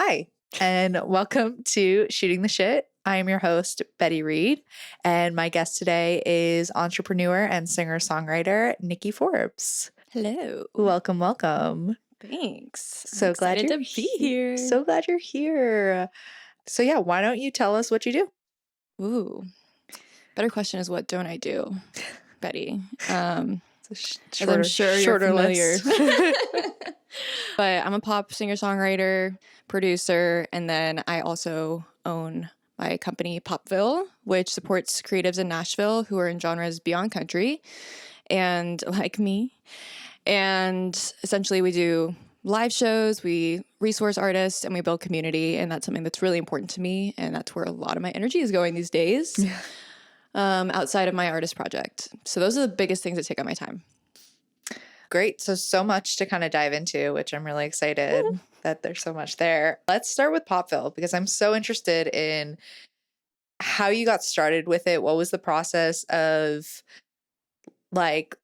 Hi, and welcome to Shooting the Shit. I am your host, Betty Reed, and my guest today is entrepreneur and singer-songwriter Nikki Forbes. Hello. Welcome, welcome. Thanks. So I'm glad excited you're to be here. So glad you're here. So yeah, why don't you tell us what you do? Ooh. Better question is, what don't I do, Betty? It's As I'm sure you're familiar. list. But I'm a pop singer-songwriter, producer, and then I also own my company Popville, which supports creatives in Nashville who are in genres beyond country and like me. And essentially we do live shows, we resource artists, and we build community. And that's something that's really important to me. And that's where a lot of my energy is going these days, outside of my artist project. So those are the biggest things that take up my time. Great. So much to kind of dive into, which I'm really excited that there's so much there. Let's start with Popville because I'm so interested in how you got started with it. What was the process of like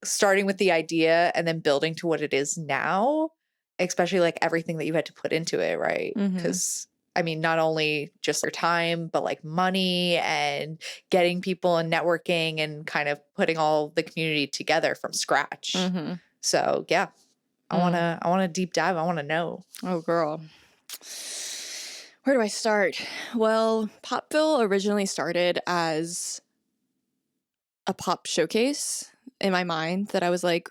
starting with the idea and then building to what it is now, especially like everything that you had to put into it, right? Because I mean, not only just your time, but like money and getting people and networking and kind of putting all the community together from scratch. So yeah, I wanna deep dive. I wanna know. Oh, girl. Where do I start? Well, Popville originally started as a pop showcase in my mind that I was like,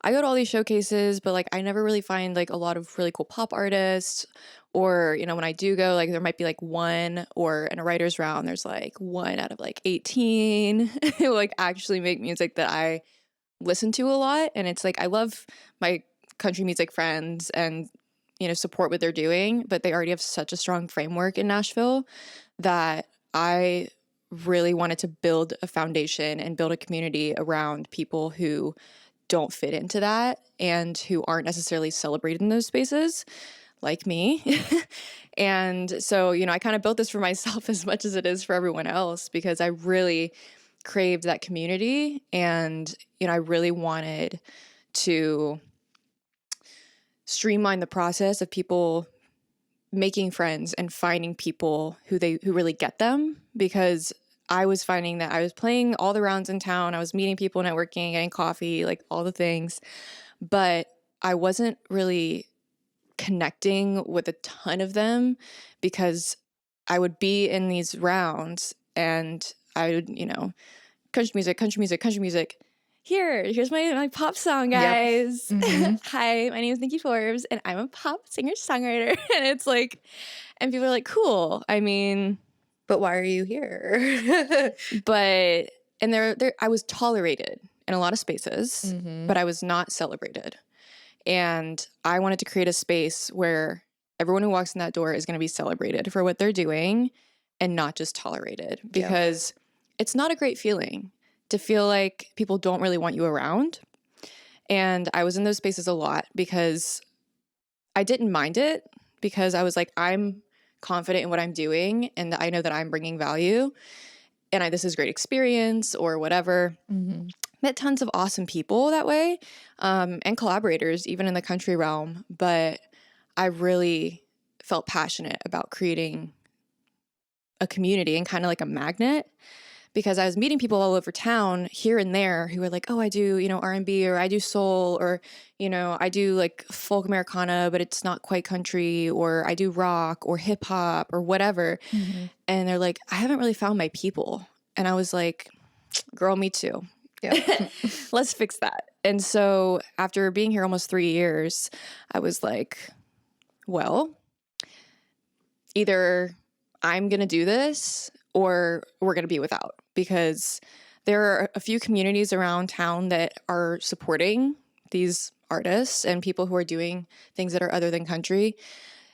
I go to all these showcases, but like I never really find like a lot of really cool pop artists. Or, you know, when I do go, like there might be like one, or in a writer's round, there's like one out of like 18 who like actually make music that I listen to a lot. And it's like I love my country music friends and, you know, support what they're doing, but they already have such a strong framework in Nashville that I really wanted to build a foundation and build a community around people who don't fit into that and who aren't necessarily celebrated in those spaces, like me. And so, you know, I kind of built this for myself as much as it is for everyone else because I really craved that community. And, you know, I really wanted to streamline the process of people making friends and finding people who really get them, because I was finding that I was playing all the rounds in town. I was meeting people, networking, getting coffee, like all the things, but I wasn't really connecting with a ton of them because I would be in these rounds and I would, you know, country music. Here's my pop song, guys. Yep. Hi, my name is Nikki Forbes, and I'm a pop singer-songwriter. And it's like, and people are like, cool. I mean, but why are you here? But I was tolerated in a lot of spaces, but I was not celebrated. And I wanted to create a space where everyone who walks in that door is going to be celebrated for what they're doing and not just tolerated, because it's not a great feeling to feel like people don't really want you around. And I was in those spaces a lot because I didn't mind it, because I was like, I'm confident in what I'm doing and I know that I'm bringing value and this is a great experience or whatever. Met tons of awesome people that way, and collaborators even in the country realm. But I really felt passionate about creating a community and kind of like a magnet, because I was meeting people all over town here and there who were like, oh, I do, you know, R&B, or I do soul, or, you know, I do like folk Americana, but it's not quite country, or I do rock or hip hop or whatever. And they're like, I haven't really found my people. And I was like, girl, me too. Yeah. Let's fix that. And so after being here almost 3 years, I was like, well, either I'm going to do this or we're going to be without, because there are a few communities around town that are supporting these artists and people who are doing things that are other than country,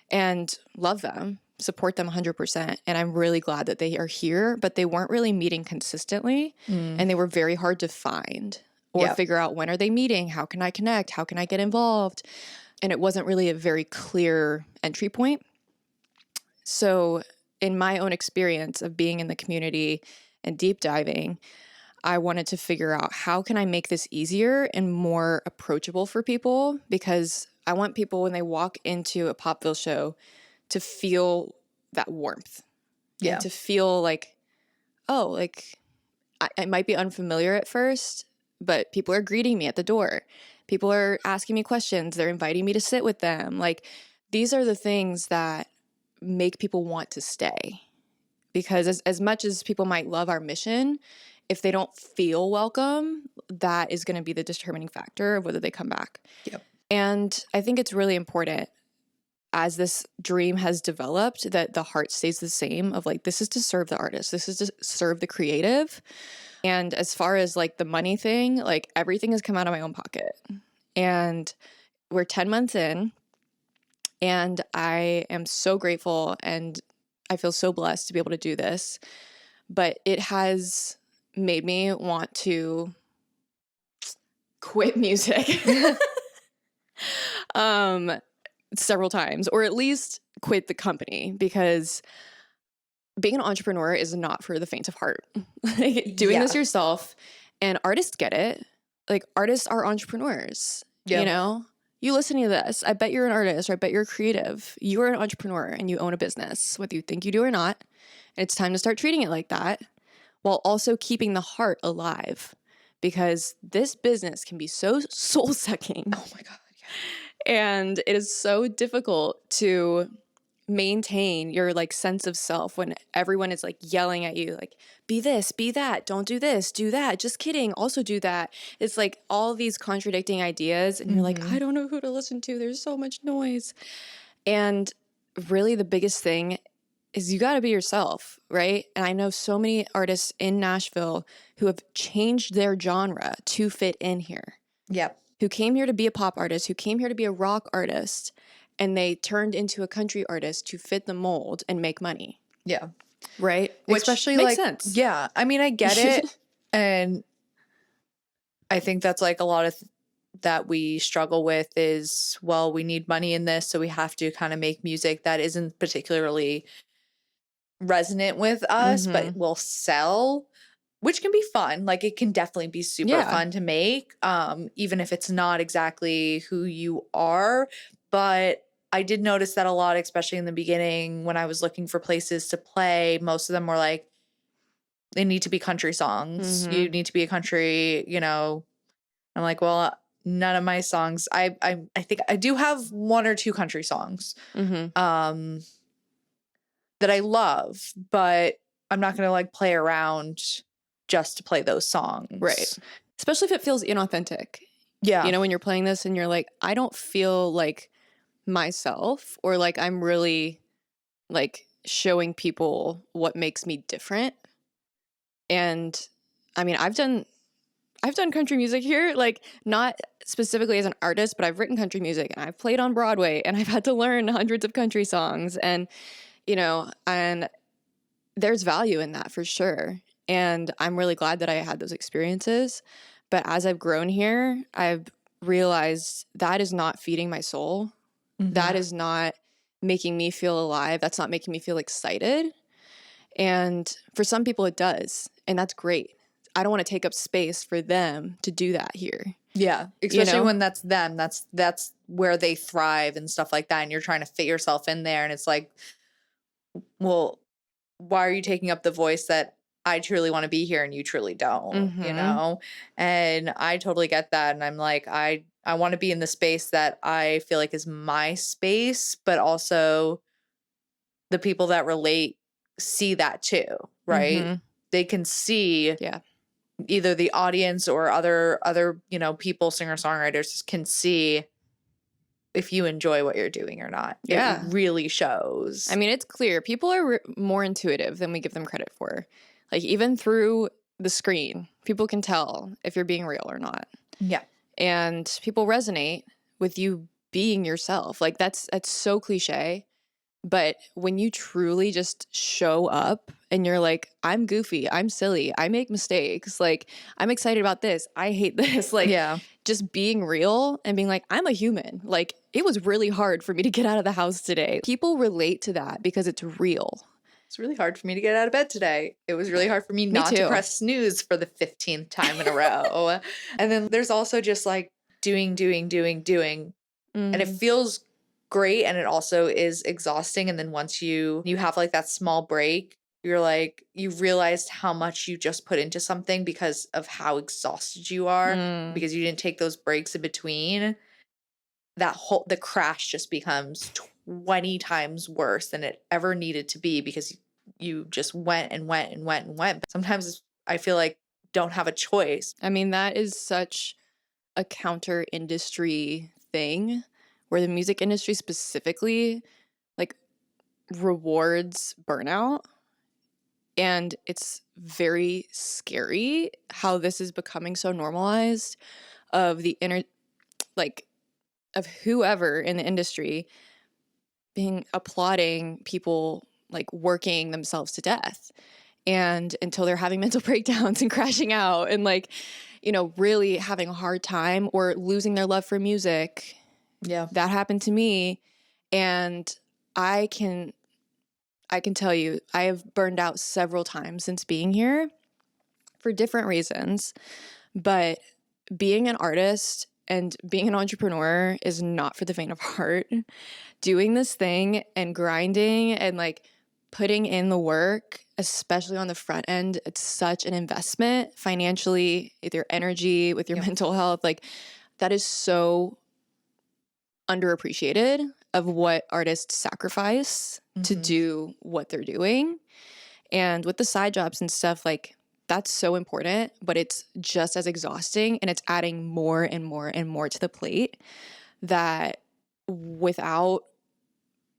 and love them, support them 100%. And I'm really glad that they are here, but they weren't really meeting consistently. And they were very hard to find or figure out, when are they meeting? How can I connect? How can I get involved? And it wasn't really a very clear entry point. So in my own experience of being in the community and deep diving, I wanted to figure out how can I make this easier and more approachable for people, because I want people when they walk into a Popville show to feel that warmth and to feel like, oh, like I might be unfamiliar at first, but people are greeting me at the door. People are asking me questions. They're inviting me to sit with them. Like, these are the things that make people want to stay. Because as much as people might love our mission, if they don't feel welcome, that is going to be the determining factor of whether they come back. Yep. And I think it's really important, as this dream has developed, that the heart stays the same of like, this is to serve the artist. This is to serve the creative. And as far as like the money thing, like everything has come out of my own pocket. And we're 10 months in, and I am so grateful and I feel so blessed to be able to do this. But it has made me want to quit music several times, or at least quit the company, because being an entrepreneur is not for the faint of heart. Like, doing this yourself, and artists get it. Like, artists are entrepreneurs, you know? You listening to this, I bet you're an artist, or I bet you're creative. You are an entrepreneur and you own a business, whether you think you do or not. And it's time to start treating it like that, while also keeping the heart alive, because this business can be so soul-sucking. Oh my God. Yeah. And it is so difficult to maintain your like sense of self when everyone is like yelling at you, like, be this, be that, don't do this, do that, just kidding, also do that. It's like all these contradicting ideas, and you're like, I don't know who to listen to. There's so much noise. And really the biggest thing is you got to be yourself, right? And I know so many artists in Nashville who have changed their genre to fit in here. Yep. Who came here to be a pop artist, who came here to be a rock artist, and they turned into a country artist to fit the mold and make money. Yeah. Right? Which especially makes like, sense. Yeah. I mean, I get it. And I think that's like a lot of that we struggle with is, well, we need money in this, so we have to kind of make music that isn't particularly resonant with us, but will sell, which can be fun. Like, it can definitely be super fun to make, even if it's not exactly who you are. But I did notice that a lot, especially in the beginning when I was looking for places to play, most of them were like, they need to be country songs. You need to be a country, you know. I'm like, well, none of my songs. I think I do have one or two country songs that I love, but I'm not going to like play around just to play those songs. Right. Especially if it feels inauthentic. Yeah. You know, when you're playing this and you're like, I don't feel like myself, or like I'm really like showing people what makes me different. And I mean, I've done country music here, like not specifically as an artist, but I've written country music and I've played on Broadway and I've had to learn hundreds of country songs, and you know, and there's value in that for sure. And I'm really glad that I had those experiences. But as I've grown here, I've realized that is not feeding my soul. That is not making me feel alive. That's not making me feel excited. And for some people it does. And that's great. I don't want to take up space for them to do that here. Yeah. Especially, you know? when that's them. That's where they thrive and stuff like that. And you're trying to fit yourself in there. And it's like, well, why are you taking up the voice that I truly want to be here and you truly don't, you know? And I totally get that. And I'm like, I want to be in the space that I feel like is my space, but also the people that relate see that too, right? They can see either the audience or other, you know, people, singer-songwriters can see if you enjoy what you're doing or not. Yeah. It really shows. I mean, it's clear. People are more intuitive than we give them credit for. Like, even through the screen, people can tell if you're being real or not. Yeah. And people resonate with you being yourself. Like, that's so cliche. But when you truly just show up and you're like, I'm goofy, I'm silly, I make mistakes, like, I'm excited about this, I hate this, like, just being real and being like, I'm a human. Like, it was really hard for me to get out of the house today. People relate to that because it's real. It's really hard for me to get out of bed today. It was really hard for me Me not to too. press snooze for the 15th time in a row. And then there's also just like doing. And it feels great, and it also is exhausting. And then once you have like that small break, you're like, you realized how much you just put into something because of how exhausted you are, because you didn't take those breaks in between. The crash just becomes 20 times worse than it ever needed to be, because you just went and went and went and went. But sometimes I feel like don't have a choice. I mean, that is such a counter industry thing, where the music industry specifically like rewards burnout. And it's very scary how this is becoming so normalized, of the of whoever in the industry being applauding people like working themselves to death, and until they're having mental breakdowns and crashing out and like, you know, really having a hard time or losing their love for music. Yeah. That happened to me. And I can tell you, I have burned out several times since being here for different reasons. But being an artist and being an entrepreneur is not for the faint of heart. Doing this thing and grinding and like putting in the work, especially on the front end, it's such an investment financially, with your energy, with your mental health. Like, that is so underappreciated of what artists sacrifice to do what they're doing. And with the side jobs and stuff, like, that's so important, but it's just as exhausting, and it's adding more and more and more to the plate, that without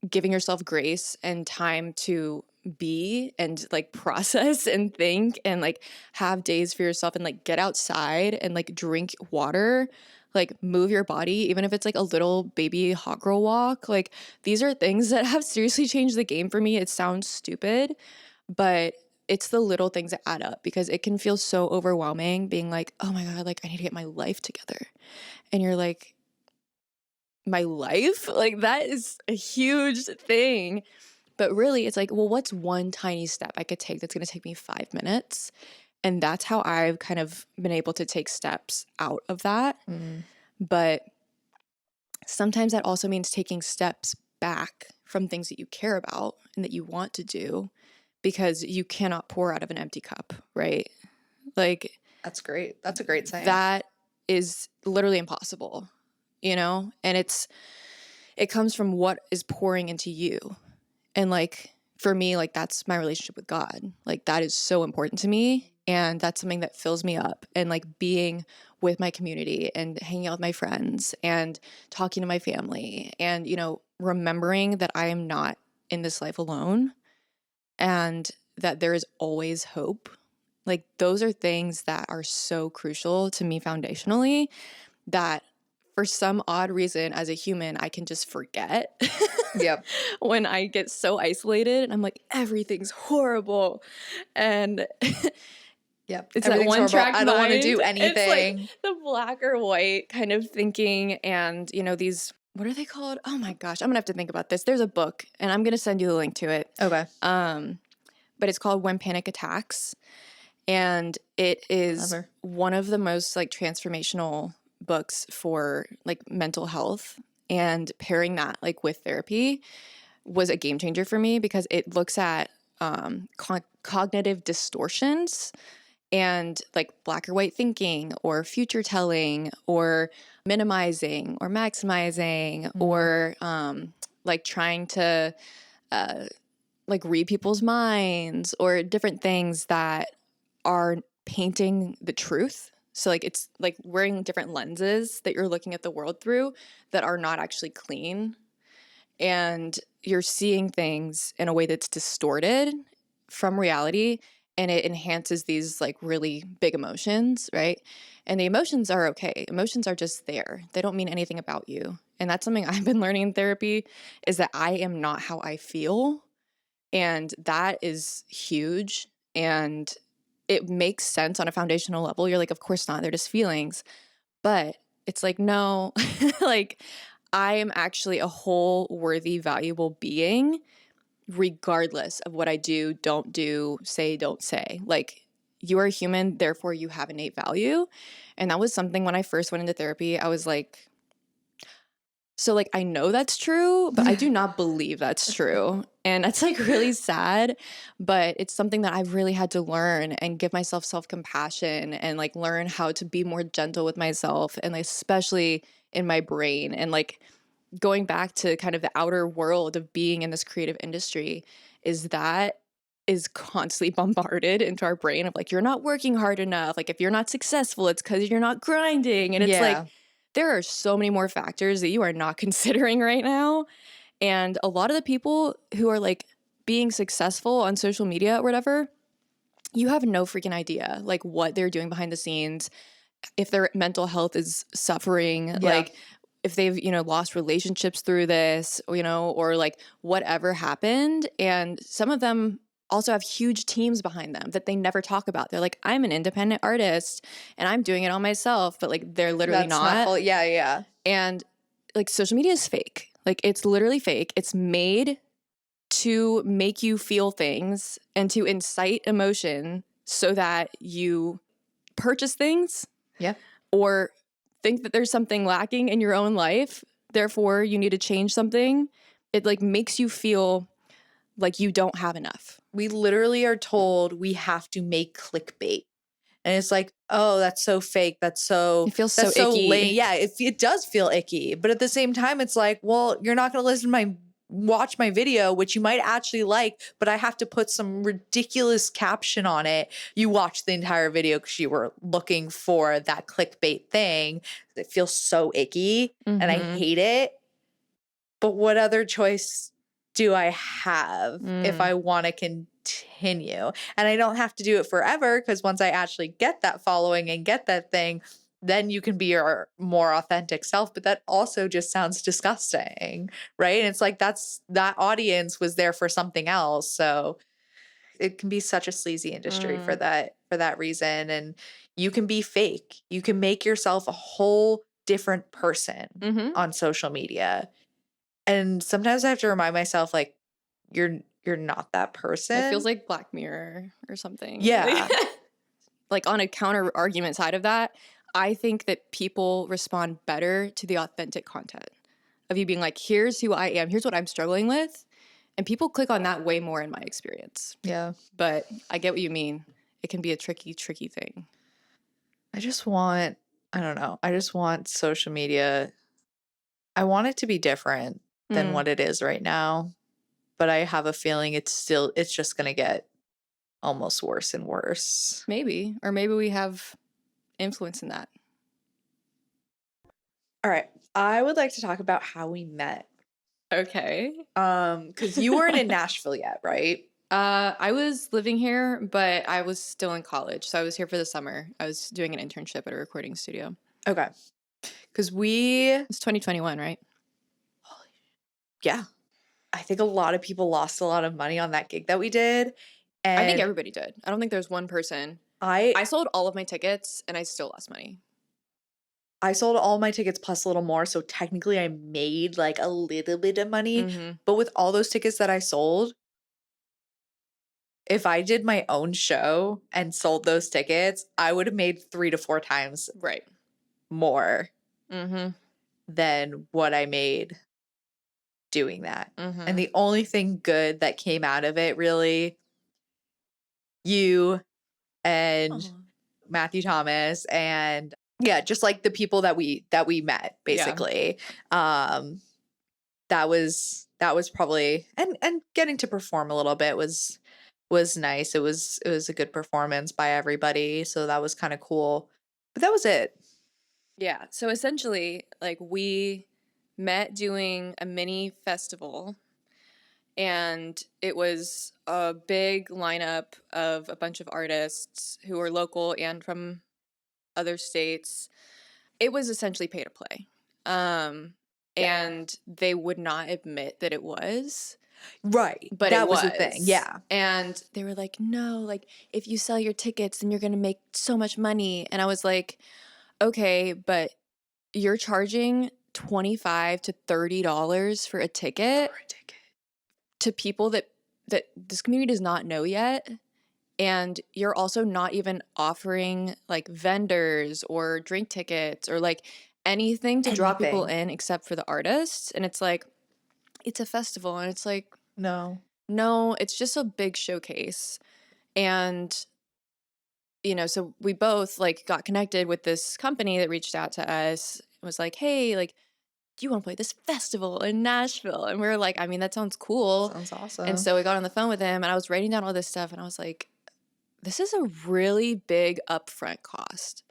giving yourself grace and time to be and like process and think and like have days for yourself and like get outside and like drink water, like move your body, even if it's like a little baby hot girl walk. Like, these are things that have seriously changed the game for me. It sounds stupid, but it's the little things that add up, because it can feel so overwhelming being like, oh my God, like I need to get my life together. And you're like, my life? Like, that is a huge thing. But really, it's like, well, what's one tiny step I could take that's going to take me 5 minutes? And that's how I've kind of been able to take steps out of that. But sometimes that also means taking steps back from things that you care about and that you want to do, because you cannot pour out of an empty cup, right? Like, That's great. That's a great saying. That is literally impossible, you know? And it comes from what is pouring into you. And like, for me, like, that's my relationship with God. Like, that is so important to me. And that's something that fills me up. And like, being with my community and hanging out with my friends and talking to my family and, you know, remembering that I am not in this life alone and that there is always hope. Like, those are things that are so crucial to me foundationally, that for some odd reason, as a human, I can just forget. Yep. When I get so isolated and I'm like, everything's horrible. And Yep. it's that one track I don't want to do mind. anything. It's like the black or white kind of thinking. And, you know, these, what are they called? Oh my gosh, I'm going to have to think about this. There's a book, and I'm going to send you the link to it. Okay. But it's called When Panic Attacks. And it is one of the most like transformational books for like mental health, and pairing that like with therapy was a game changer for me, because it looks at cognitive distortions and like black or white thinking or future telling or minimizing or maximizing or like trying to like read people's minds, or different things that are painting the truth. So like, it's like wearing different lenses that you're looking at the world through that are not actually clean. And you're seeing things in a way that's distorted from reality, and it enhances these like really big emotions, right? And the emotions are okay. Emotions are just there. They don't mean anything about you. And that's something I've been learning in therapy, is that I am not how I feel. And that is huge. And it makes sense on a foundational level. You're like, of course not. They're just feelings. But it's like, no, like, I am actually a whole, worthy, valuable being, regardless of what I do, don't do, say, don't say. Like, you are a human, therefore you have innate value. And that was something when I first went into therapy, I was like, so like I know that's true, but I do not believe that's true. And that's like really sad, but it's something that I've really had to learn and give myself self-compassion and like learn how to be more gentle with myself, and like, especially in my brain, and like going back to kind of the outer world of being in this creative industry is constantly bombarded into our brain of like, you're not working hard enough. Like, if you're not successful, it's because you're not grinding. And it's like, there are so many more factors that you are not considering right now. And a lot of the people who are like being successful on social media or whatever, you have no freaking idea like what they're doing behind the scenes, if their mental health is suffering, like if they've, lost relationships through this, or like whatever happened. And some of them also have huge teams behind them that they never talk about. They're like, I'm an independent artist and I'm doing it all myself, but like they're literally not. Yeah. And like social media is fake. Like, it's literally fake. It's made to make you feel things and to incite emotion so that you purchase things. Yeah. Or think that there's something lacking in your own life, therefore you need to change something. It like makes you feel like you don't have enough. We literally are told we have to make clickbait. And it's like, oh, that's so fake. It feels so icky. lame. Yeah, it does feel icky. But at the same time, it's like, well, you're not going to watch my video, which you might actually like, but I have to put some ridiculous caption on it. You watch the entire video because you were looking for that clickbait thing. It feels so icky and I hate it. But what other choice do I have if I want to continue? And I don't have to do it forever, because once I actually get that following and get that thing, then you can be your more authentic self. But that also just sounds disgusting, right? And it's like that audience was there for something else. So it can be such a sleazy industry for that reason. And you can be fake. You can make yourself a whole different person on social media. And sometimes I have to remind myself, like, you're not that person. It feels like Black Mirror or something. Yeah. Like, on a counter argument side of that, I think that people respond better to the authentic content of you being like, here's who I am, here's what I'm struggling with. And people click on that way more in my experience. Yeah. But I get what you mean. It can be a tricky thing. I just want social media. I want it to be different than what it is right now. But I have a feeling it's just going to get almost worse and worse. Maybe. Or maybe we have influence in that. All right. I would like to talk about how we met. Okay. Because you weren't in Nashville yet, right? I was living here, but I was still in college. So I was here for the summer. I was doing an internship at a recording studio. Okay. Because it's 2021, right? Yeah. I think a lot of people lost a lot of money on that gig that we did. And I think everybody did. I don't think there's one person. I sold all of my tickets and I still lost money. I sold all my tickets plus a little more. So technically I made like a little bit of money. But with all those tickets that I sold, if I did my own show and sold those tickets, I would have made 3 to 4 times more than what I made doing that. And the only thing good that came out of it, really, you and Matthew Thomas, and just like the people that we met, basically. That was probably, and getting to perform a little bit was nice. It was a good performance by everybody, so that was kind of cool. But that was it. Yeah. So essentially, like, we met doing a mini festival, and it was a big lineup of a bunch of artists who were local and from other states. It was essentially pay to play. And they would not admit that it was. Right. But that it was the thing. Yeah. And they were like, no, like, if you sell your tickets, then you're going to make so much money. And I was like, okay, but you're charging $25 to $30 for a ticket to people that that this community does not know yet. And you're also not even offering like vendors or drink tickets or like anything to draw people in except for the artists. And it's like, it's a festival. And it's like, no, it's just a big showcase. And, you know, so we both like got connected with this company that reached out to us. It was like, hey, like, do you want to play this festival in Nashville? And we were like, I mean, that sounds cool. Sounds awesome. And so we got on the phone with him and I was writing down all this stuff and I was like, this is a really big upfront cost.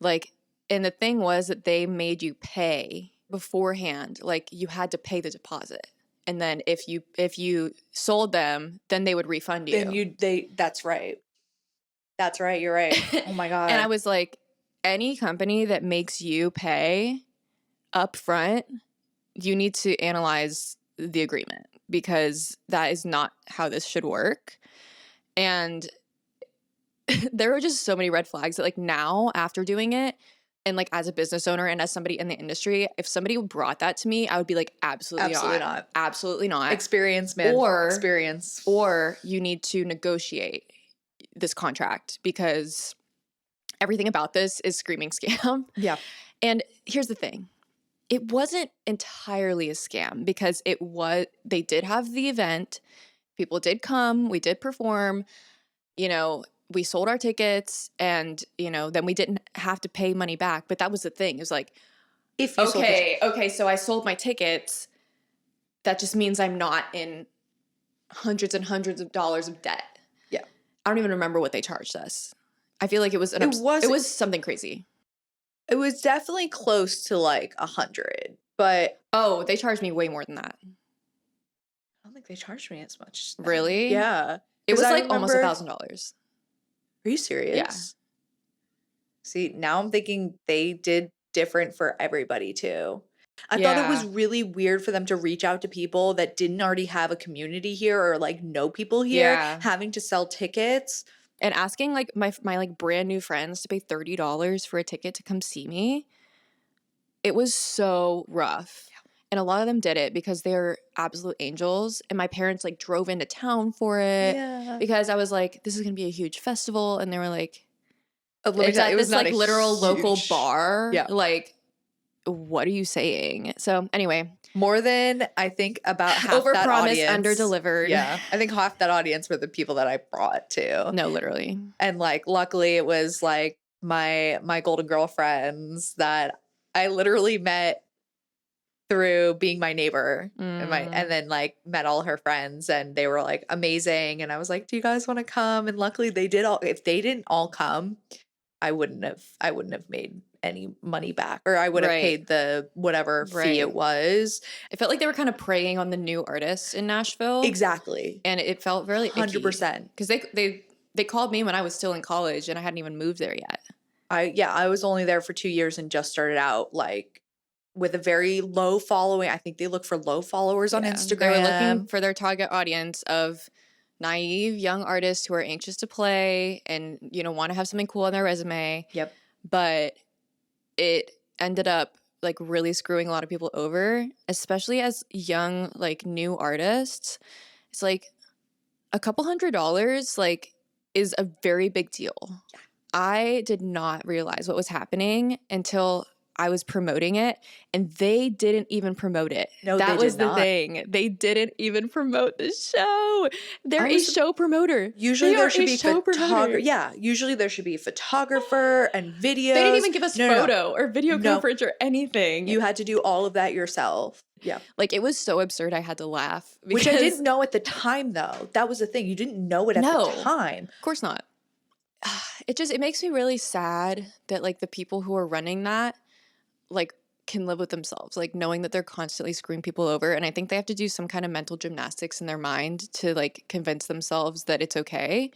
Like, and the thing was that they made you pay beforehand. Like, you had to pay the deposit. And then if you sold them, then they would refund you. That's right. That's right. You're right. Oh my God. And I was like, any company that makes you pay up front, you need to analyze the agreement because that is not how this should work. And there were just so many red flags that like now after doing it and like as a business owner and as somebody in the industry, if somebody brought that to me, I would be like, absolutely not. Absolutely not. Experience, man. Or you need to negotiate this contract because everything about this is screaming scam. Yeah. And here's the thing. It wasn't entirely a scam because they did have the event. People did come. We did perform. You know, we sold our tickets and, you know, then we didn't have to pay money back. But that was the thing. It was like, okay, so I sold my tickets. That just means I'm not in hundreds and hundreds of dollars of debt. Yeah. I don't even remember what they charged us. I feel like it was something crazy. It was definitely close to like 100, but oh, they charged me way more than that. I don't think they charged me as much. Really? Yeah. It was like almost $1,000. Are you serious? Yeah. See, now I'm thinking they did different for everybody too. I thought it was really weird for them to reach out to people that didn't already have a community here or like know people here, having to sell tickets. And asking like my like brand new friends to pay $30 for a ticket to come see me. It was so rough. Yeah. And a lot of them did it because they're absolute angels. And my parents like drove into town for it because I was like, this is going to be a huge festival. And they were like, it's at this like literal local bar. Yeah. Like, what are you saying? So anyway. More than I think about half that audience. Overpromised, underdelivered. Yeah. I think half that audience were the people that I brought to. No, literally. And like, luckily it was like my golden girlfriends that I literally met through being my neighbor and then like met all her friends and they were like amazing. And I was like, do you guys want to come? And luckily they did all, if they didn't all come, I wouldn't have made any money back or I would have paid the whatever fee it was. It felt like they were kind of preying on the new artists in Nashville. Exactly. And it felt really 100%. Because they called me when I was still in college and I hadn't even moved there yet. I was only there for 2 years and just started out like with a very low following. I think they look for low followers on Instagram. They were looking for their target audience of naive young artists who are anxious to play and, you know, want to have something cool on their resume. Yep. But it ended up like really screwing a lot of people over, especially as young, like new artists. It's like a couple $100 like is a very big deal. Yeah. I did not realize what was happening until I was promoting it and they didn't even promote it. No, that was the thing. They didn't even promote the show. They're a show promoter. Usually there should be photographer. Yeah, usually there should be a photographer and videos. They didn't even give us photo or video coverage or anything. You had to do all of that yourself. Yeah. Like it was so absurd I had to laugh. Which I didn't know at the time though. That was the thing. You didn't know it at the time. Of course not. It makes me really sad that like the people who are running that like can live with themselves, like knowing that they're constantly screwing people over. And I think they have to do some kind of mental gymnastics in their mind to like convince themselves that it's okay.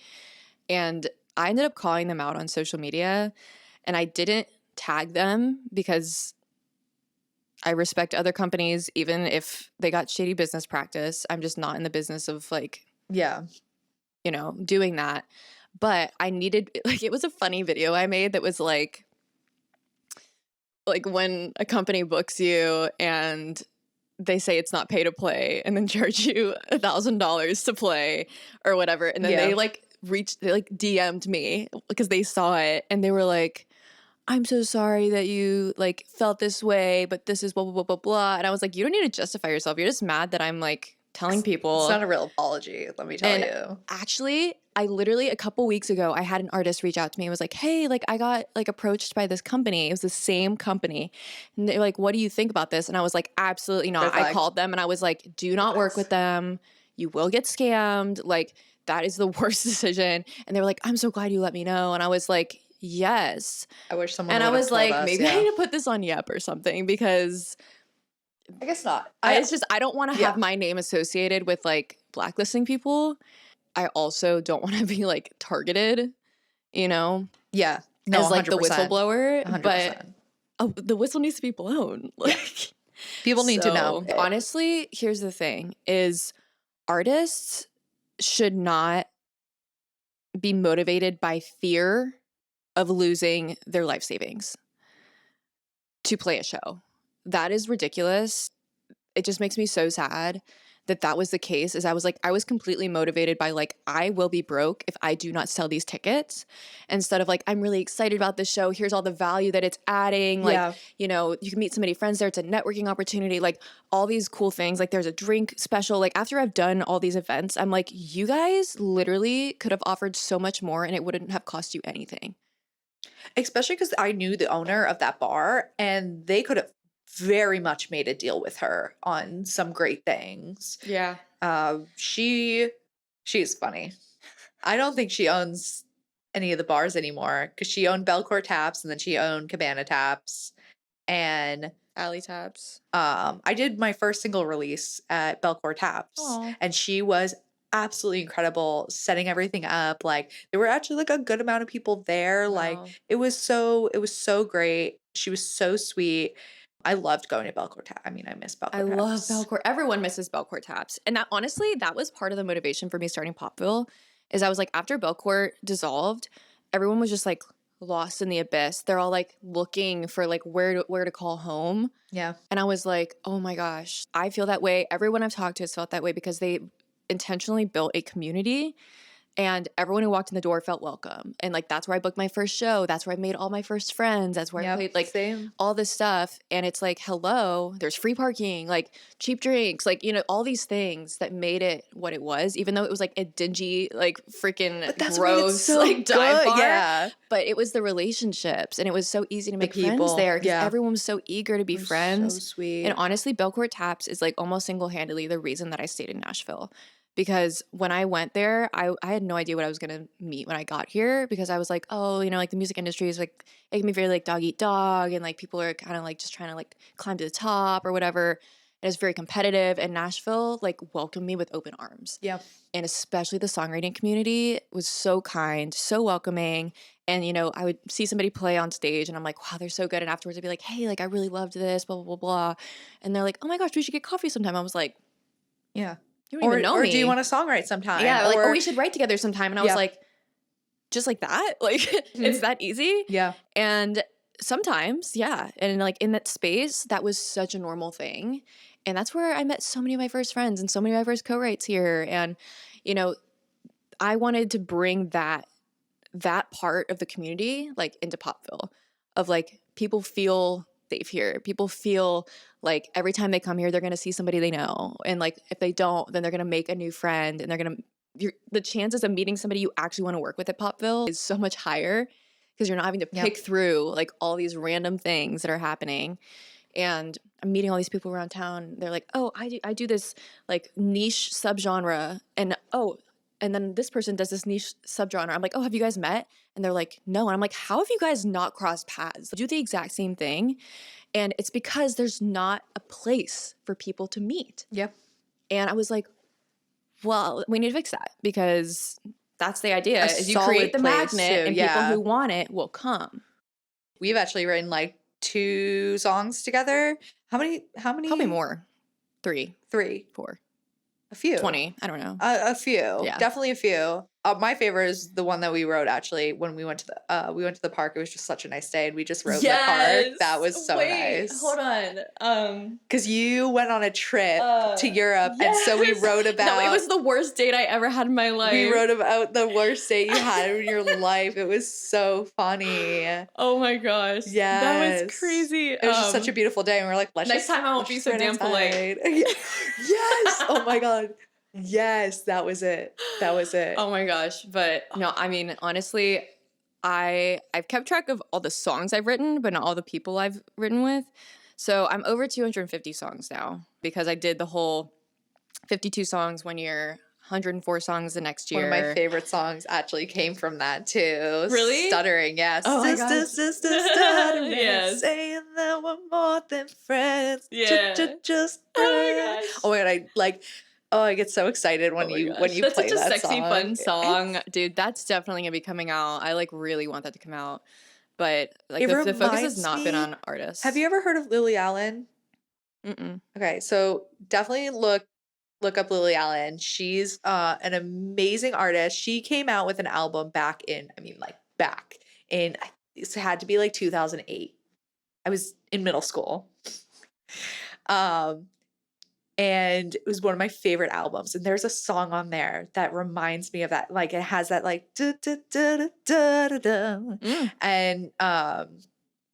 And I ended up calling them out on social media and I didn't tag them because I respect other companies, even if they got shady business practice. I'm just not in the business of like, you know, doing that. But I needed, like, it was a funny video I made that was like when a company books you and they say it's not pay to play and then charge you $1,000 to play or whatever. And then they like DM'd me because they saw it and they were like, I'm so sorry that you like felt this way, but this is blah, blah, blah, blah, blah. And I was like, you don't need to justify yourself. You're just mad that I'm like telling people. It's not a real apology, let me tell you. Actually, I literally a couple weeks ago, I had an artist reach out to me and was like, hey, like I got like approached by this company. It was the same company. And they're like, what do you think about this? And I was like, absolutely not. I called them and I was like, do not work with them. You will get scammed. Like that is the worst decision. And they were like, I'm so glad you let me know. And I was like, yes. I wish someone and I was like, us, maybe I need to put this on Yep or something because I guess not. It's just I don't want to have my name associated with like blacklisting people. I also don't want to be like targeted, you know? Yeah. No, as like 100%. the whistleblower. 100%. But the whistle needs to be blown. Like people need to know. Honestly, here's the thing is artists should not be motivated by fear of losing their life savings to play a show. That is ridiculous. It just makes me so sad that was the case. Is I was completely motivated by like, I will be broke if I do not sell these tickets, instead of like, I'm really excited about this show. Here's all the value that it's adding. Like, you know, you can meet so many friends there. It's a networking opportunity. Like all these cool things. Like there's a drink special. Like after I've done all these events, I'm like, you guys literally could have offered so much more and it wouldn't have cost you anything. Especially because I knew the owner of that bar and they could have very much made a deal with her on some great things. Yeah. She's funny. I don't think she owns any of the bars anymore because she owned Belcourt Taps and then she owned Cabana Taps and Alley Taps. I did my first single release at Belcourt Taps. Aww. And she was absolutely incredible setting everything up. Like there were actually like a good amount of people there. Wow. Like it was so great. She was so sweet. I loved going to Belcourt Taps. I mean, I miss Belcourt Taps. I love Belcourt. Everyone misses Belcourt Taps. And that honestly, that was part of the motivation for me starting Popville is I was like, after Belcourt dissolved, everyone was just like lost in the abyss. They're all like looking for like where to call home. Yeah. And I was like, oh my gosh, I feel that way. Everyone I've talked to has felt that way because they intentionally built a community and everyone who walked in the door felt welcome. And like, that's where I booked my first show. That's where I made all my first friends. That's where I played like all this stuff. And it's like, hello, there's free parking, like cheap drinks, like, you know, all these things that made it what it was, even though it was like a dingy, like freaking gross, so like dive bar. Yeah. But it was the relationships and it was so easy to make friends there because everyone was so eager to be friends. So sweet. And honestly, Belcourt Taps is like almost single-handedly the reason that I stayed in Nashville. Because when I went there, I had no idea what I was going to meet when I got here because I was like, oh, you know, like the music industry is like, it can be very like dog eat dog and like people are kind of like just trying to like climb to the top or whatever. And it's very competitive and Nashville like welcomed me with open arms. Yeah. And especially the songwriting community was so kind, so welcoming. And, you know, I would see somebody play on stage and I'm like, wow, they're so good. And afterwards I'd be like, hey, like I really loved this, blah, blah, blah, blah. And they're like, oh my gosh, we should get coffee sometime. I was like, yeah. You don't even know me. Or do you want to songwrite sometime? Yeah, like, oh, we should write together sometime. And I was like, just like that? Like, it's that easy? Yeah. And sometimes, yeah. And like in that space, that was such a normal thing. And that's where I met so many of my first friends and so many of my first co-writes here. And, you know, I wanted to bring that part of the community, like into Popville, of like people feel safe here. People feel like every time they come here, they're going to see somebody they know. And like, if they don't, then they're going to make a new friend and they're going to, the chances of meeting somebody you actually want to work with at Popville is so much higher because you're not having to pick through like all these random things that are happening. And I'm meeting all these people around town. They're like, oh, I do this like niche subgenre. And and then this person does this niche subgenre. I'm like, oh, have you guys met? And they're like, no. And I'm like, how have you guys not crossed paths? Do the exact same thing. And it's because there's not a place for people to meet. Yep. And I was like, well, we need to fix that because that's the idea. Is you create the magnet and people who want it will come. We've actually written like 2 songs together. How many? Probably more. 3. 4. A few. 20. I don't know. A few. Yeah. Definitely a few. My favorite is the one that we wrote actually when we went to the park. It was just such a nice day, and we just wrote in the park. That was so nice. Hold on. Because you went on a trip to Europe, and so we wrote about. No, it was the worst date I ever had in my life. We wrote about the worst date you had in your life. It was so funny. Oh my gosh. Yes. That was crazy. It was just such a beautiful day, and we were like, next time I won't be so damn polite. Yes. Oh my God. Yes, that was it. Oh my gosh. But no, I mean, honestly, I've kept track of all the songs I've written, but not all the people I've written with. So I'm over 250 songs now because I did the whole 52 songs one year, 104 songs the next year. One of my favorite songs actually came from that too. Really? Stuttering, yes. Oh my gosh. Stuttering. Yes. Saying that we're more than friends. Yeah. Just Oh my gosh. Oh my God, I get so excited when you That's play that song. That's such a sexy, fun song. Dude, that's definitely going to be coming out. I like really want that to come out. But like the focus has not been on artists. Have you ever heard of Lily Allen? Mm-mm. Okay, so definitely look up Lily Allen. She's an amazing artist. She came out with an album back in, it had to be like 2008. I was in middle school. And it was one of my favorite albums. And there's a song on there that reminds me of that. Like it has that like da da da da da da da. And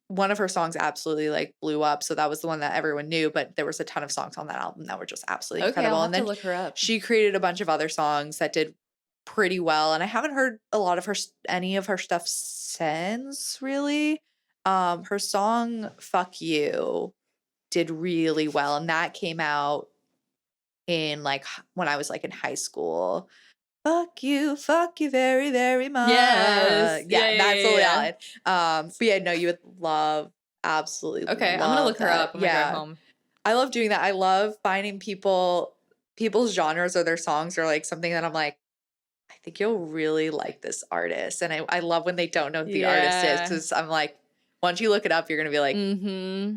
one of her songs absolutely like blew up. So that was the one that everyone knew. But there was a ton of songs on that album that were just absolutely incredible. I'll have and then to look her up. She created a bunch of other songs that did pretty well. And I haven't heard any of her stuff since really. Her song "Fuck You" did really well, and that came out in like when I was like in high school. Fuck you very, very much. Yes. That's Lily Allen. But yeah, no, you would absolutely okay, love I'm gonna look her that. up when I go home. I love doing that. I love finding people's genres or their songs or like something that I'm like, I think you'll really like this artist. And I love when they don't know who the artist is, because I'm like, once you look it up, you're going to be like,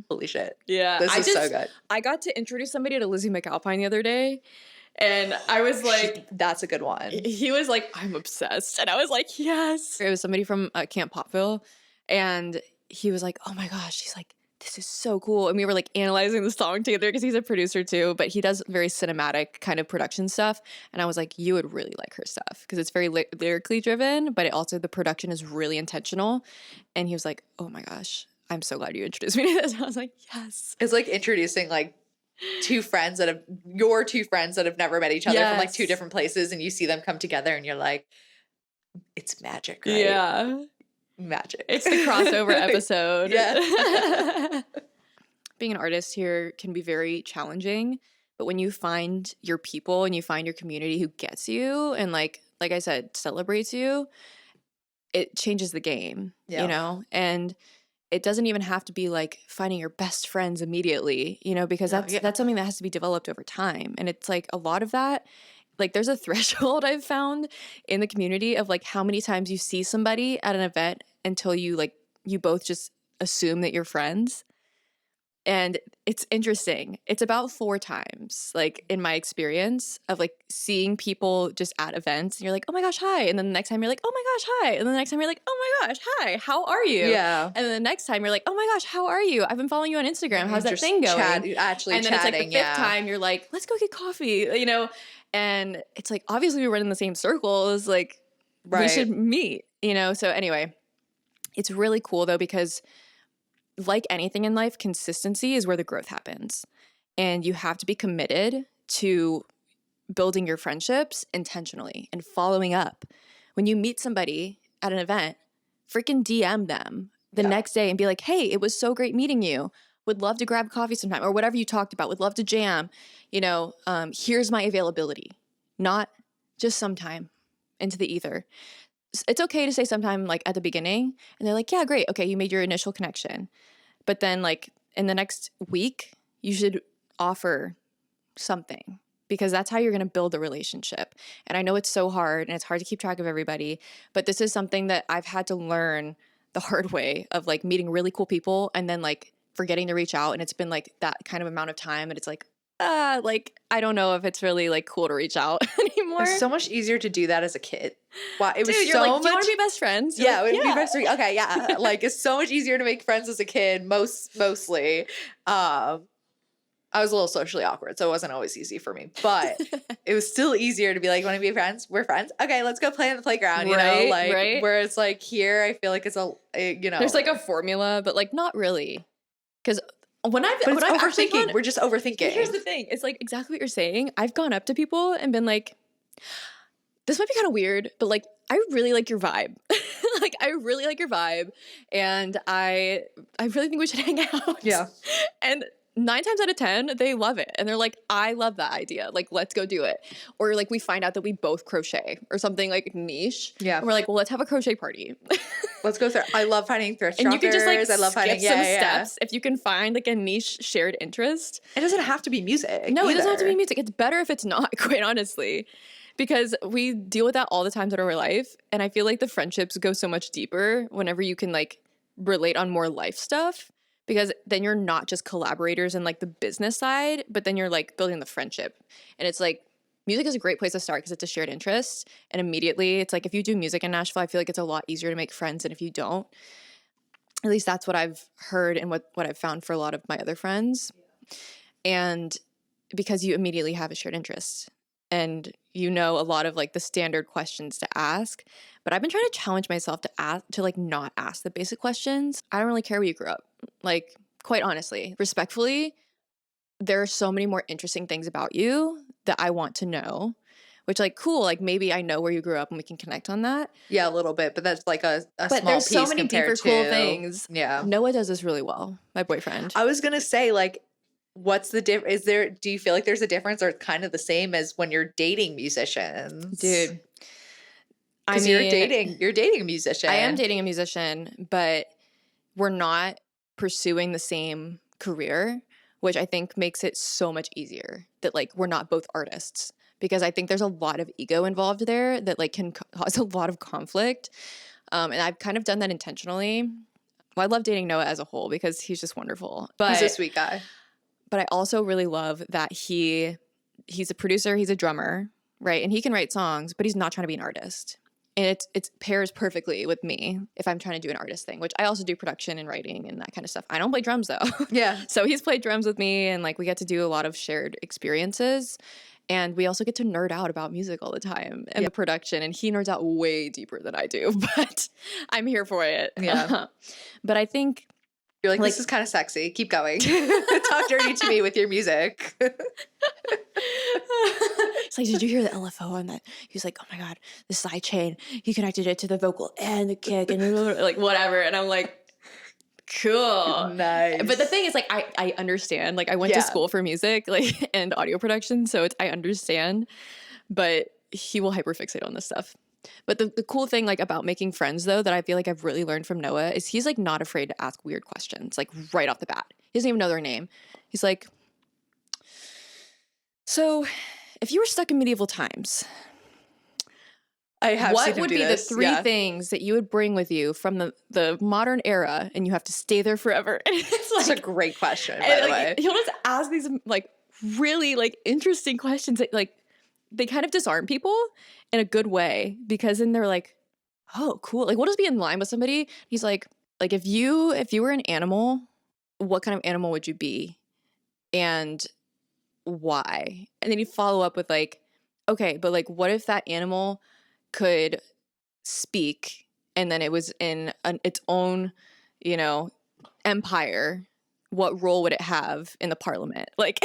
holy shit. Yeah. This is so good. I got to introduce somebody to Lizzie McAlpine the other day. And I was like, that's a good one. He was like, I'm obsessed. And I was like, yes. It was somebody from Camp Popville. And he was like, oh my gosh. He's like, this is so cool. And we were like analyzing the song together because he's a producer too, but he does very cinematic kind of production stuff. And I was like, you would really like her stuff because it's very lyrically driven, but the production is really intentional. And he was like, oh my gosh, I'm so glad you introduced me to this. And I was like, yes. It's like introducing like two friends that have never met each other from like two different places, and you see them come together and you're like, it's magic, right? Yeah. Magic. It's the crossover episode. Yeah. Being an artist here can be very challenging, but when you find your people and you find your community who gets you and like I said, celebrates you, it changes the game, you know? And it doesn't even have to be like finding your best friends immediately, you know, because that's something that has to be developed over time. And it's like a lot of that, like there's a threshold I've found in the community of like how many times you see somebody at an event until you both just assume that you're friends. And it's interesting. It's about 4 times, like in my experience of like seeing people just at events and you're like, oh my gosh, hi. And then the next time you're like, oh my gosh, hi. And then the next time you're like, oh my gosh, hi, how are you? Yeah. And then the next time you're like, oh my gosh, how are you? I've been following you on Instagram. How's that just thing going? And then it's like the 5th time you're like, let's go get coffee, you know? And it's like, obviously we run in the same circles. Like we should meet, you know? So anyway, it's really cool though, because like anything in life, consistency is where the growth happens. And you have to be committed to building your friendships intentionally and following up. When you meet somebody at an event, freaking DM them the next day and be like, hey, it was so great meeting you. Would love to grab coffee sometime, or whatever you talked about. Would love to jam. You know, here's my availability. Not just sometime into the ether. It's okay to say sometime like at the beginning, and they're like, yeah, great. Okay, you made your initial connection. But then like in the next week, you should offer something, because that's how you're going to build a relationship. And I know it's so hard and it's hard to keep track of everybody, but this is something that I've had to learn the hard way of like meeting really cool people and then like forgetting to reach out. And it's been like that kind of amount of time that it's like, I don't know if it's really like cool to reach out anymore. anymore. It's so much easier to do that as a kid. Wow, it was Dude, you're so like, much. do you want to be best friends? You're Yeah, like, we'd be best friends. Okay, yeah, like it's so much easier to make friends as a kid. Mostly, I was a little socially awkward, so it wasn't always easy for me. But it was still easier to be like, "Want to be friends? We're friends. Okay, let's go play on the playground." You know, like right. whereas like here, I feel like it's There's like a formula, but like not really, because when I've actually overthinking. We're just overthinking. Here's the thing: it's like exactly what you're saying. I've gone up to people and been like, "This might be kind of weird, but like, I really like your vibe. Like, I really like your vibe, and I really think we should hang out." Yeah. And 9 times out of 10, they love it. And they're like, I love that idea. Like, let's go do it. Or like we find out that we both crochet or something like niche. Yeah. And we're like, well, let's have a crochet party. Let's go through. I love finding thrift shoppers. And you can just like I love finding skip some steps if you can find like a niche shared interest. It doesn't have to be music. No, either. it doesn't have to be music. It's better if it's not, quite honestly. Because we deal with that all the times in our life. And I feel like the friendships go so much deeper whenever you can like relate on more life stuff. Because then you're not just collaborators in like the business side, but then you're like building the friendship. And it's like music is a great place to start because it's a shared interest. And immediately it's like if you do music in Nashville, I feel like it's a lot easier to make friends than if you don't. At least that's what I've heard and what I've found for a lot of my other friends. And because you immediately have a shared interest. And you know a lot of like the standard questions to ask. But I've been trying to challenge myself to like not ask the basic questions. I don't really care where you grew up. Like, quite honestly, respectfully, there are so many more interesting things about you that I want to know. Which like cool, like maybe I know where you grew up and we can connect on that. Yeah, a little bit, but that's like a but small there's piece so many deeper cool things. Yeah. Noah does this really well, my boyfriend. I was gonna say, like, what's the difference? Do you feel like there's a difference or kind of the same as when you're dating musicians? Dude. I mean, you're dating a musician. I am dating a musician, but we're not pursuing the same career, which I think makes it so much easier that like we're not both artists. Because I think there's a lot of ego involved there that like can cause a lot of conflict. And I've kind of done that intentionally. Well, I love dating Noah as a whole because he's just wonderful. But he's a sweet guy. But I also really love that he's a producer, he's a drummer, right? And he can write songs, but he's not trying to be an artist. And it pairs perfectly with me if I'm trying to do an artist thing, which I also do production and writing and that kind of stuff. I don't play drums though. Yeah. So he's played drums with me and like we get to do a lot of shared experiences. And we also get to nerd out about music all the time and the production. And he nerds out way deeper than I do, but I'm here for it. Yeah. But I think you're like, this is kind of sexy. Keep going. Talk dirty to me with your music. It's like, did you hear the LFO on that? He was like, oh my God, the side chain. He connected it to the vocal and the kick and like whatever. And I'm like, cool. Nice. But the thing is like, I understand. Like I went to school for music like and audio production. So I understand. But he will hyperfixate on this stuff. But the cool thing like about making friends though that I feel like I've really learned from Noah is he's like not afraid to ask weird questions like right off the bat. He doesn't even know their name. He's like, so if you were stuck in medieval times, what would be the 3 things that you would bring with you from the modern era and you have to stay there forever? And it's like, that's a great question, by the way. He'll just ask these like really like interesting questions that like they kind of disarm people in a good way because then they're like, oh, cool. Like we'll just be in line with somebody. He's like if you were an animal, what kind of animal would you be? And why? And then you follow up with like, okay, but like what if that animal could speak and then it was in its own, empire? What role would it have in the parliament? Like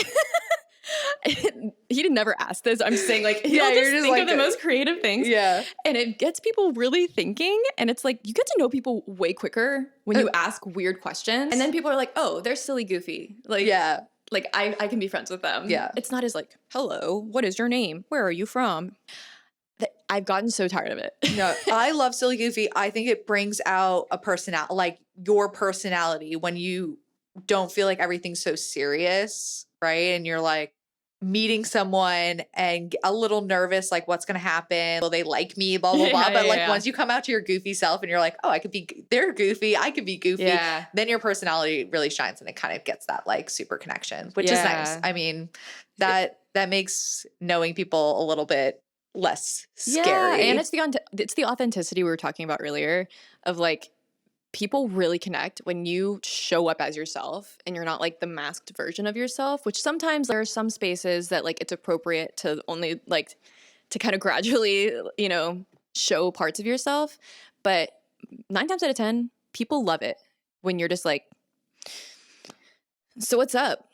he did never ask this. I'm saying like he'll just think of the most creative things. Yeah. And it gets people really thinking. And it's like you get to know people way quicker when you ask weird questions. And then people are like, oh, they're silly goofy. Like, yeah. Like I can be friends with them. Yeah. It's not as like, hello, what is your name? Where are you from? I've gotten so tired of it. No, I love silly goofy. I think it brings out a personality, like your personality when you don't feel like everything's so serious, right? And you're like meeting someone and a little nervous, like what's going to happen? Will they like me? Blah, blah, blah. But like once you come out to your goofy self and you're like, oh, they're goofy. I could be goofy. Yeah. Then your personality really shines and it kind of gets that like super connection, which is nice. I mean, that makes knowing people a little bit less Yeah, scary. and it's the authenticity we were talking about earlier of like people really connect when you show up as yourself and you're not like the masked version of yourself, which sometimes there are some spaces that like it's appropriate to only like to kind of gradually, you know, show parts of yourself. But 9 times out of 10, people love it when you're just like, so what's up?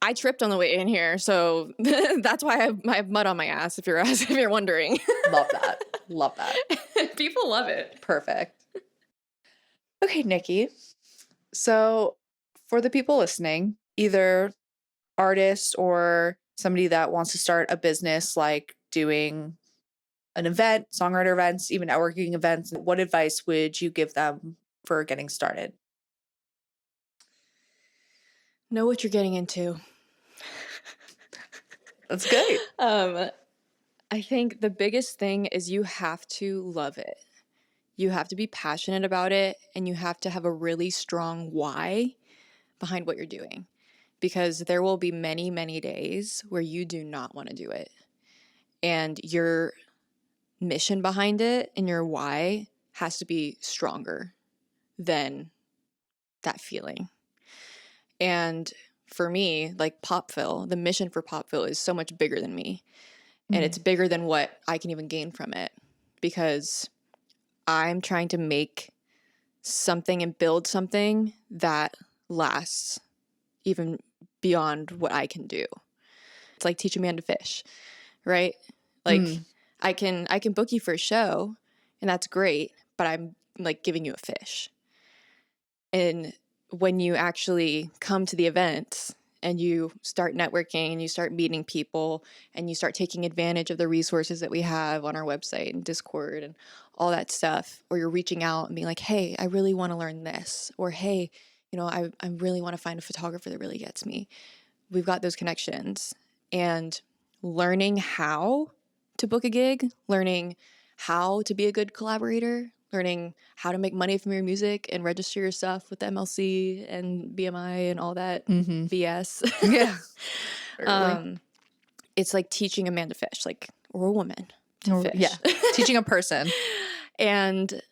I tripped on the way in here, so that's why I have mud on my ass. If you're wondering, Love that. Love that. people love it. Perfect. Okay, Nikki. So for the people listening, either artist or somebody that wants to start a business like doing an event, songwriter events, even networking events, what advice would you give them for getting started? Know what you're getting into. That's great. I think the biggest thing is you have to love it. You have to be passionate about it, and you have to have a really strong why behind what you're doing, because there will be many, many days where you do not want to do it. And your mission behind it and your why has to be stronger than that feeling. And for me, like Popville, the mission for Popville is so much bigger than me. And it's bigger than what I can even gain from it, because I'm trying to make something and build something that lasts even beyond what I can do. It's like teach a man to fish, right? Like I can book you for a show and that's great, but I'm like giving you a fish. And when you actually come to the events and you start networking and you start meeting people and you start taking advantage of the resources that we have on our website and Discord and all that stuff, or you're reaching out and being like, hey, I really want to learn this, or hey, you know, I really want to find a photographer that really gets me. We've got those connections. And learning how to book a gig, learning how to be a good collaborator, learning how to make money from your music and register your stuff with the MLC and BMI and all that BS. Yeah. It's like teaching a man to fish, like, or a woman to fish. Yeah. Teaching a person. And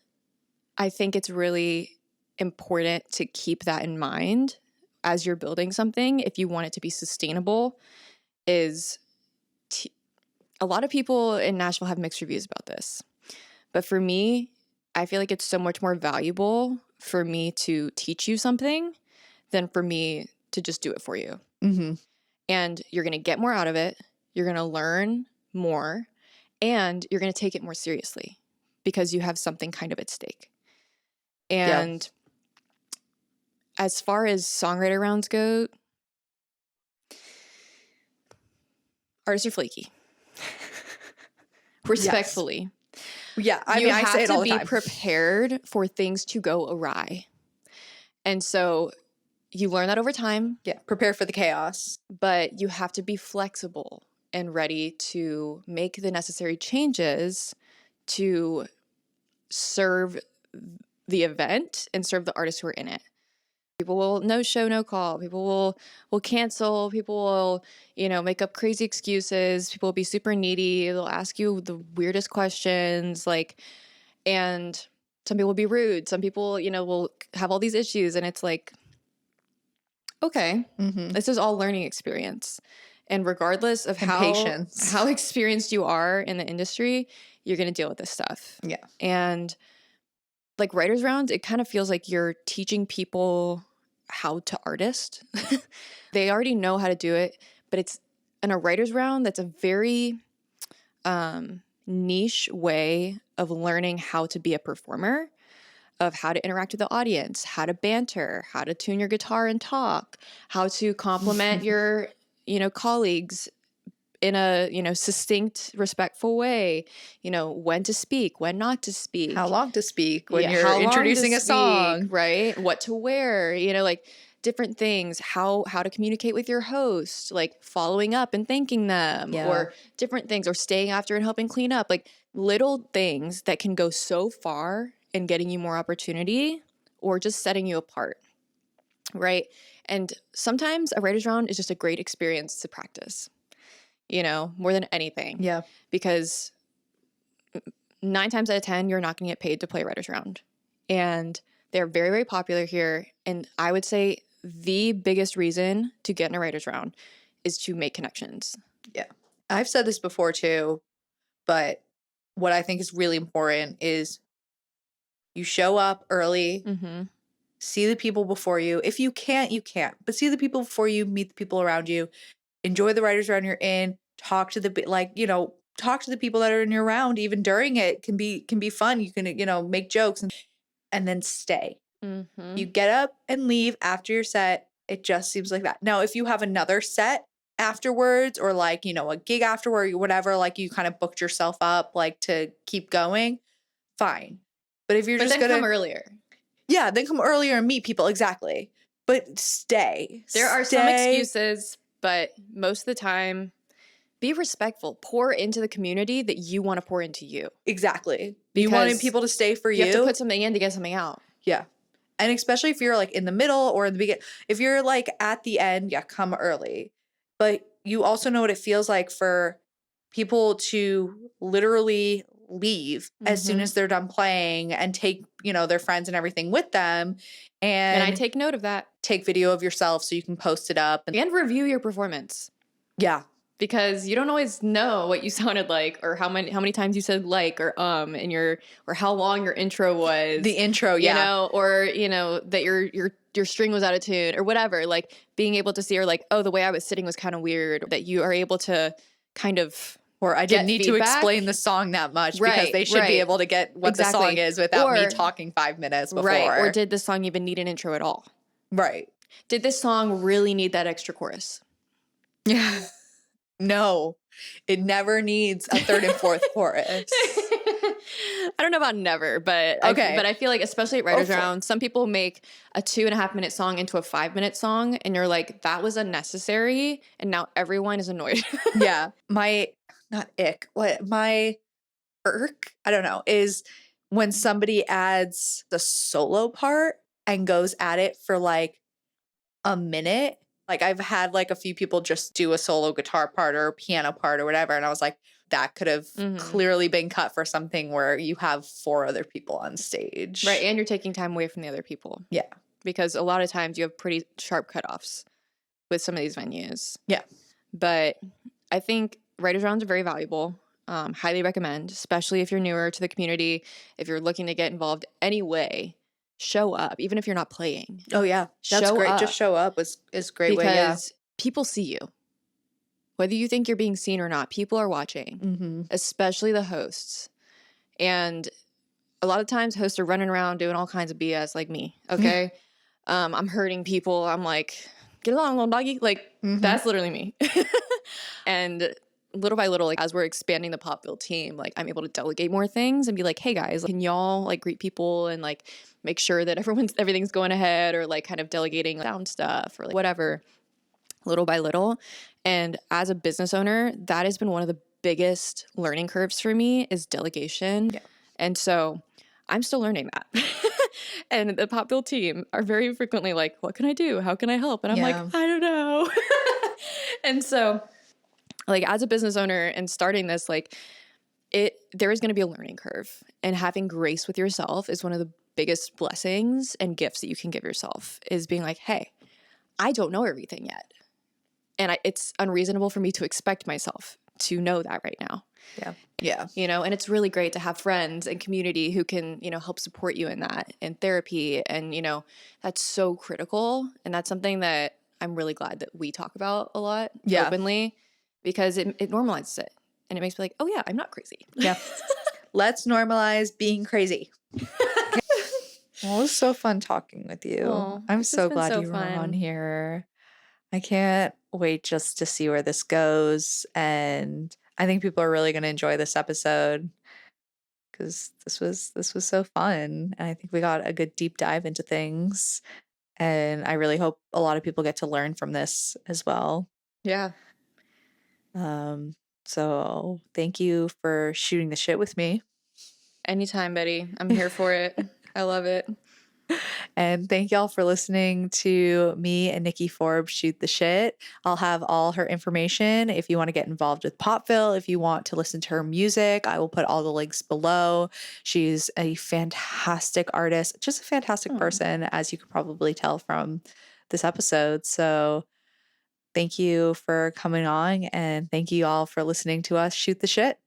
I think it's really important to keep that in mind as you're building something. If you want it to be sustainable, is a lot of people in Nashville have mixed reviews about this. But for me, I feel like it's so much more valuable for me to teach you something than for me to just do it for you. And you're going to get more out of it. You're going to learn more, and you're going to take it more seriously because you have something kind of at stake. And as far as songwriter rounds go, artists are flaky. Respectfully. Yeah, I mean, I say it all the time. You have to be prepared for things to go awry. And so you learn that over time. Yeah, prepare for the chaos. But you have to be flexible and ready to make the necessary changes to serve the event and serve the artists who are in it. People will no show, no call. People will cancel. People will, you know, make up crazy excuses. People will be super needy. They'll ask you the weirdest questions, like, and some people will be rude. Some people, you know, will have all these issues, and it's like, okay, this is all learning experience. And regardless of how experienced you are in the industry, you're going to deal with this stuff. Yeah. And like writers rounds, it kind of feels like you're teaching people how to artist. They already know how to do it, but it's in a writer's round that's a very niche way of learning how to be a performer, of how to interact with the audience, how to banter, how to tune your guitar and talk, how to compliment your, you know, colleagues in a, you know, succinct, respectful way, you know, when to speak, when not to speak. How long to speak when you're introducing a song. Right? What to wear, you know, like different things, how to communicate with your host, like following up and thanking them, or different things, or staying after and helping clean up, like little things that can go so far in getting you more opportunity or just setting you apart, right? And sometimes a writer's round is just a great experience to practice. you know, more than anything. Yeah. Because 9 times out of 10, you're not going to get paid to play Writers Round. And they're very, very popular here. And I would say the biggest reason to get in a Writers Round is to make connections. Yeah. I've said this before too, but what I think is really important is you show up early, see the people before you. If you can't, you can't. But see the people before you, meet the people around you, enjoy the Writers Round you're in, talk to the talk to the people that are in your round even during it. Can be fun. You can, make jokes and then stay. You get up and leave after your set. It just seems like that. Now, if you have another set afterwards or a gig afterward or whatever, you kind of booked yourself up to keep going, fine. But if you're just gonna come earlier. Yeah, then come earlier and meet people. Exactly. But stay. There are some excuses, but most of the time, be respectful. Pour into the community that you want to pour into you. Exactly. You wanted people to stay for you. You have to put something in to get something out. Yeah. And especially if you're in the middle or in the beginning. If you're at the end, yeah, come early. But you also know what it feels like for people to literally leave as soon as they're done playing and take, their friends and everything with them. And I take note of that. Take video of yourself so you can post it up. And review your performance. Yeah. Because you don't always know what you sounded like or how many times you said or or how long your intro was. The intro, yeah. Or that your string was out of tune or whatever. Being able to see or the way I was sitting was kind of weird. That you are able to kind of or I didn't need to explain the song that much because they should be able to get what the song is without me talking 5 minutes before. Right. Or did the song even need an intro at all? Right. Did this song really need that extra chorus? Yeah. No, it never needs a third and fourth chorus. I don't know about never, but okay. I feel like especially at Writers Round, some people make a 2.5-minute song into a 5-minute song, and you're like, that was unnecessary, and now everyone is annoyed. Yeah, my irk, I don't know, is when somebody adds the solo part and goes at it for a minute. I've had a few people just do a solo guitar part or a piano part or whatever. And I was like, that could have clearly been cut for something where you have 4 other people on stage. Right. And you're taking time away from the other people. Yeah. Because a lot of times you have pretty sharp cutoffs with some of these venues. Yeah. But I think Writers Rounds are very valuable. Highly recommend, especially if you're newer to the community, if you're looking to get involved anyway. Show up, even if you're not playing. Oh, yeah. That's great. Just show up is a great way. Because people see you. Whether you think you're being seen or not, people are watching, especially the hosts. And a lot of times hosts are running around doing all kinds of BS like me, okay? I'm hurting people. I'm like, get along, little doggy. That's literally me. And little by little, as we're expanding the Popville team, I'm able to delegate more things and be like, hey guys, can y'all greet people and make sure that everything's going ahead, or kind of delegating sound stuff or whatever, little by little. And as a business owner, that has been one of the biggest learning curves for me is delegation. Yeah. And so I'm still learning that. And the Popville team are very frequently like, what can I do? How can I help? And I'm like, I don't know. And so as a business owner and starting this, there is going to be a learning curve, and having grace with yourself is one of the biggest blessings and gifts that you can give yourself, is being like, hey, I don't know everything yet. And it's unreasonable for me to expect myself to know that right now. Yeah. Yeah. And it's really great to have friends and community who can, help support you in that, and therapy. And, that's so critical. And that's something that I'm really glad that we talk about a lot openly, because it normalizes it. And it makes me like, oh yeah, I'm not crazy. Yeah. Let's normalize being crazy. Well, it was so fun talking with you. Oh, I'm so glad you were on here. I can't wait just to see where this goes. And I think people are really going to enjoy this episode because this was so fun. And I think we got a good deep dive into things. And I really hope a lot of people get to learn from this as well. Yeah. So thank you for shooting the shit with me. Anytime, Betty. I'm here for it. I love it. And thank y'all for listening to me and Nikki Forbes shoot the shit. I'll have all her information if you want to get involved with Popville, if you want to listen to her music. I will put all the links below. She's a fantastic artist, just a fantastic person, as you could probably tell from this episode. So thank you for coming on, and thank you all for listening to us shoot the shit.